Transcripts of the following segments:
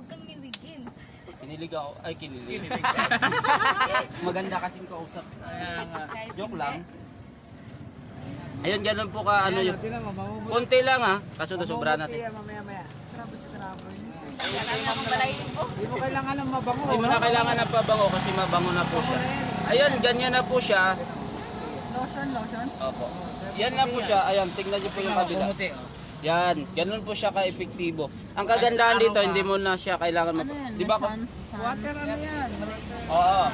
Huwag kang niligin. Kinilig ako. Ay, kinilig. Maganda kasing kausap. Kahit Joke hindi. lang. Ayun, ganun po ka, ano yun. Konti lang ha. Kaso sobra natin. Mamaya-maya. Scrubber. Kailangan na akong balayin mo. Hindi mo kailangan ng mabango. Hindi mo na kailangan ng pabango kasi mabango na po siya. Ayun, ganyan na po siya. Lotion. Opo. Yan na po siya. Ayan, tingnan niyo po yung kabila. Yan, ganun po siya ka-epektibo. Ang kagandahan dito, hindi mo na siya kailangan di ba? Water ano yan? Oo.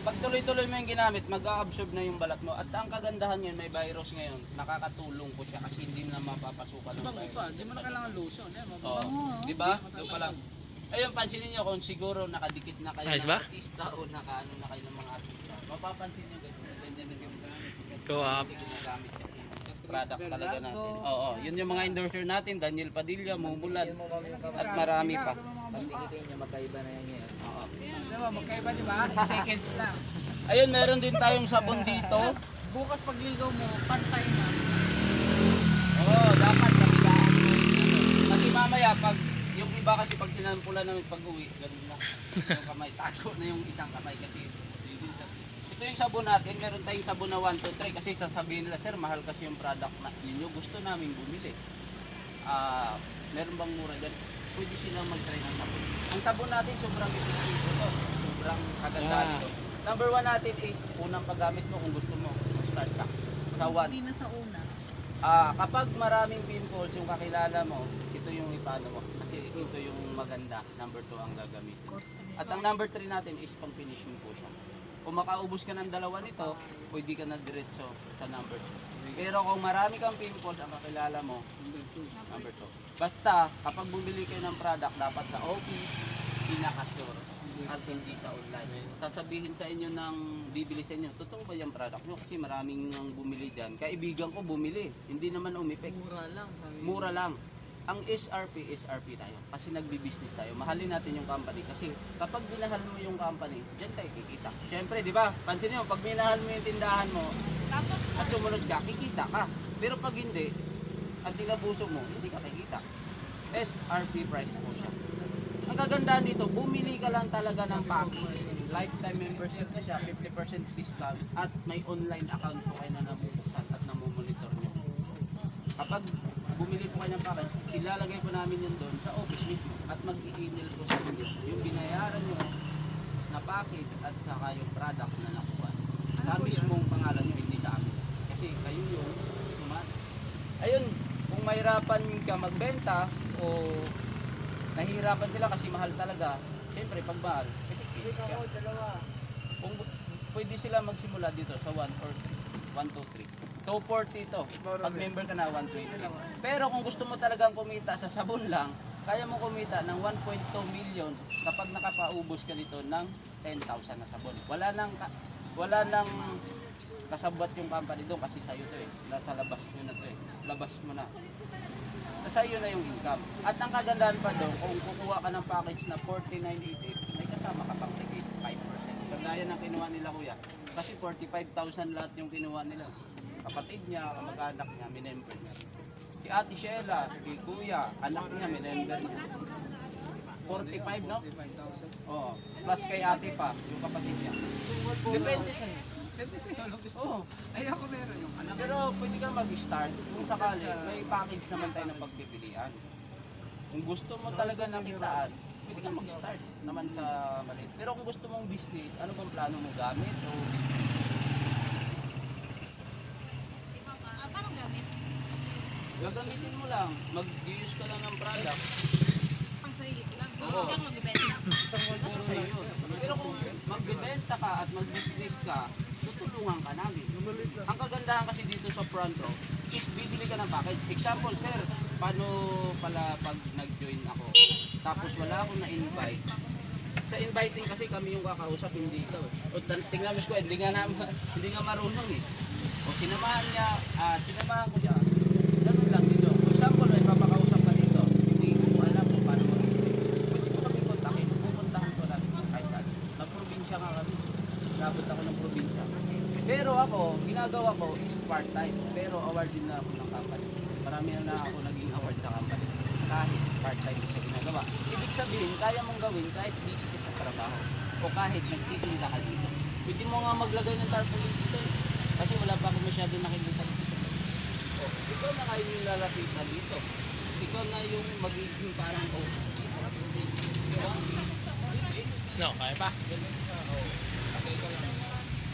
Pag tuloy-tuloy mo yung ginamit, mag-a-absorb na yung balat mo. At ang kagandahan yun, may virus ngayon. Nakakatulong po siya kasi hindi na mapapasukan ng virus. Hindi mo na kailangan lotion. Oo. Di ba? Doon pa lang. Ayun, pansinin nyo kung siguro nakadikit na kayo Ayos ng ba? artista o nakaano na kayo ng mga artista. Mapapansin nyo ganyan na gamit. Co-ops. Product talaga natin. Oo, yun yung mga endorser natin, Daniel Padilla, Mumulan, at marami pa. Pagtikitin nyo, magkaiba na yan ngayon. Oo. Diba, magkaiba diba? Seconds lang. Ayun, meron din tayong sabon dito. Bukas pagliligaw mo, pantay na. Oo, dapat kabilaan mo yung ano. Kasi mamaya, pag yung iba kasi pag sinampulan namin pag-uwi, ganun na. Yung kamay, tago na yung isang kamay kasi ito yung sabon natin, meron tayong sabon na 1, 2, 3 kasi sasabihin nila, sir, mahal kasi yung product na ninyo, gusto namin bumili. Meron bang mura dyan? Pwede silang mag-try ng sabon. Ang sabon natin, sobrang epektibo to. Sobrang kaganda nito. Number 1 natin is, unang paggamit mo kung gusto mo, start ka. Sa 1. Hindi na sa una. Kapag maraming pimples yung kakilala mo, ito yung ipano mo. Kasi ito yung maganda, number 2 ang gagamitin. At ang number 3 natin is pang finishing po siya. Kung makaubos ka ng dalawa nito, pwede ka na diretso sa number 2. Pero kung marami kang pimples ang kakilala mo, number 2. Basta, kapag bumili kayo ng product, dapat sa office, pinaka-sure. At hindi sa online. Sasabihin sa inyo ng bibili sa inyo, totoo ba yung product nyo? Kasi maraming nang bumili dyan. Kaibigan ko bumili, hindi naman umipek. Mura lang. Ang SRP tayo. Kasi nagbi-business tayo. Mahalin natin yung company. Kasi kapag binahal mo yung company, dyan tayo kikita. Siyempre, di ba? Pansin nyo, pag minahal mo yung tindahan mo, at sumunod ka, kikita ka. Pero pag hindi, at tinabuso mo, hindi ka kikita. SRP price po siya. Ang kagandahan dito, bumili ka lang talaga ng package. Lifetime membership na siya, 50% discount, at may online account po kayo na namumuksan at namumonitor nyo. Kapag bumili po kayo ng package, ilalagay po namin yun doon sa office mismo at mag-i-email po sa inyo yung binayaran nyo na package at saka yung product na nakuha. Sa mismong pangalan nyo, hindi sa amin. Kasi kayo yung ayun, kung mahirapan ka magbenta o nahihirapan sila kasi mahal talaga, siyempre pag mahal, kung pwede sila magsimula dito sa 1 or 1, 2, 3. 240 to. Pag member ka na, 120. Pero kung gusto mo talagang kumita sa sabon lang, kaya mo kumita ng 1.2 million kapag nakapaubos ka dito ng 10,000 na sabon. Wala nang kasabot yung company doon kasi sa'yo to eh. Nasa labas mo na to eh. Labas mo na. Nasa iyo na yung income. At ang kagandahan pa doon, kung kukuha ka ng package na 4988, may kasama ka pang 5%. Kagaya ng kinuha nila kuya. Kasi 45,000 lahat yung kinuha nila. Kapatid niya, kamag-anak niya, minember niya. Si Ate Sheila, si Kuya, anak niya, minember niya. 45, no? Oo. Plus kay ate pa, yung kapatid niya. Depende sa'yo. Pwede sa'yo, gusto. Oo. Ay, ako meron yung anak. Pero pwede ka mag-start. Kung sakali, may package naman tayo ng pagpipilian. Kung gusto mo talaga nakitaan, pwede ka mag-start naman sa maliit. Pero kung gusto mong business, ano bang plano mo gamit? O Paano gamit? gagamitin mo lang, mag-use ka lang ng product. Pang sarili ko lang. Oo. Huwag kang magbibenta. Nasa sa'yo yun. Pero kung magbibenta ka at mag-business ka, tutulungan ka namin. Ang kagandahan kasi dito sa front row is bibili ka ng package. Example, sir, paano pala pag nag-join ako, tapos wala akong na-invite. Sa inviting kasi kami yung kakausap, hindi ikaw. O tingnan mo ko, hindi nga marunong eh. O sinamahan ko siya. Ganun lang dito. For example, may papakausap ka dito. Hindi ko alam kung paano pwede ko kami kontakin. Pupuntahan ko lang kahit saan. Nag-probinsya nga kami. Nabot ako ng probinsya. Pero ako, ginagawa ko is part-time. Pero award din na ako ng company. Marami na ako naging award sa company. Kahit part-time ko siya ginagawa. Ibig sabihin, kaya mong gawin kahit busy ka sa trabaho o kahit nagtitinda ka dito. Pwede mo nga maglagay ng tarpaulin dito eh. Kasi wala pa ako masyado nakikita dito. O, ikaw na kayo yung lalapitan dito. Ikaw na yung magiging parang diba? No, kaya pa.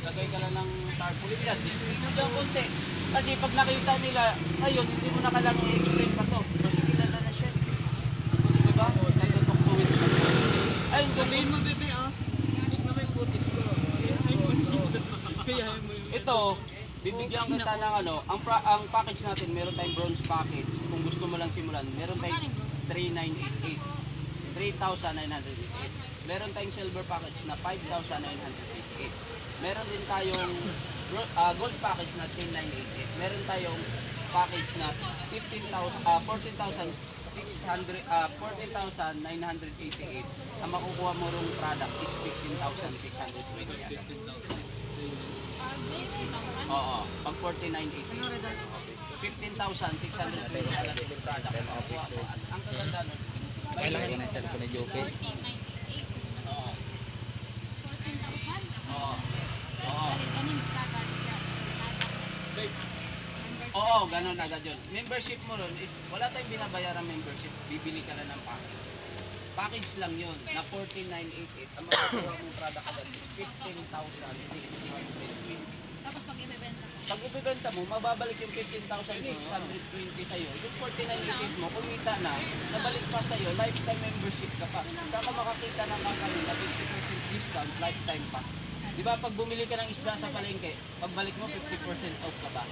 Lagay ka lang ng tarpaulin yan. Distribution dyan konti. Kasi pag nakita nila, ayun, hindi mo na kailangan i-explain pa to. Kasi kilala na siya. Kasi diba? Natutuktuwin ka. Ayun, Sabihin mo, bebe, ah. Hindi na may kutis ko. ito, bibigyan kita ng ano, ang package natin, meron tayong bronze package. Kung gusto mo lang simulan, meron tayong 3,988. 3,988. Meron tayong silver package na 5,988. Meron din tayong gold package na 10,988. Meron tayong package na 14,988. Ang makukuha mo rong product is 15,620. Oo, pag 49,88. 15,620 ang product ang makukuha mo. At ang kaganda nun, Kailangan din ang cellphone ni Jope. Oo. 14,000? Oo. Oo. Ganun kagad. Oo, ganun agad yun. Membership mo ron is, wala tayong binabayaran membership. Bibili ka lang ng package. Package lang yun, na 14,988. Ang makukuha mong product agad is 15,620. Tapos pag ibebenta. Pag ibibenta mo, mababalik yung 15,620 sa'yo. Yung 49,888 mo, kumita na, nabalik pa sa'yo, lifetime membership ka pa. Saka makakita ng company na 50% discount, lifetime pa. Di ba pag bumili ka ng isda sa palengke, pagbalik mo 50% off ka ba?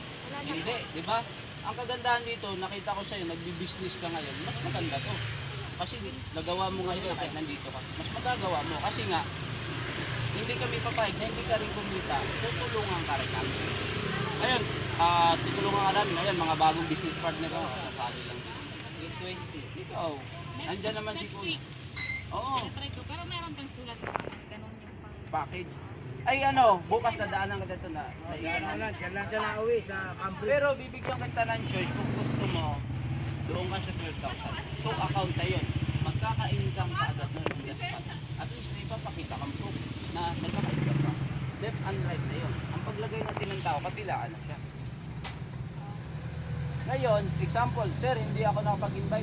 Hindi, di ba? Ang kagandahan dito, nakita ko sa'yo, nagbi-business ka ngayon, mas maganda to. Kasi nagawa mo ngayon kahit nandito ka. Mas magagawa mo kasi nga, hindi kami papayag na hindi ka rin kumita, tutulungan ka rin natin. Ayun, tutulungan ka namin. Ayan, mga bagong business partner ko, kasali lang din. 20. Ikaw, andyan naman si Kuya. Oo, Try ko, pero meron kang sulat. Ganun yung pang... package. Ay ano, bukas nadaanan ka dito na. Yan lang siya nauwi sa campus. Pero bibigyan kita ng choice kung gusto mo, doon ka sa 12,000. So account na yun. Magkaka-income ka agad nun. Yes, at least may papakita kang proof na nagkaka-income ka. Left and right na yun. Ang paglagay natin ng tao, kapilaan na siya. Ngayon, example, sir, hindi ako nakapag-invite.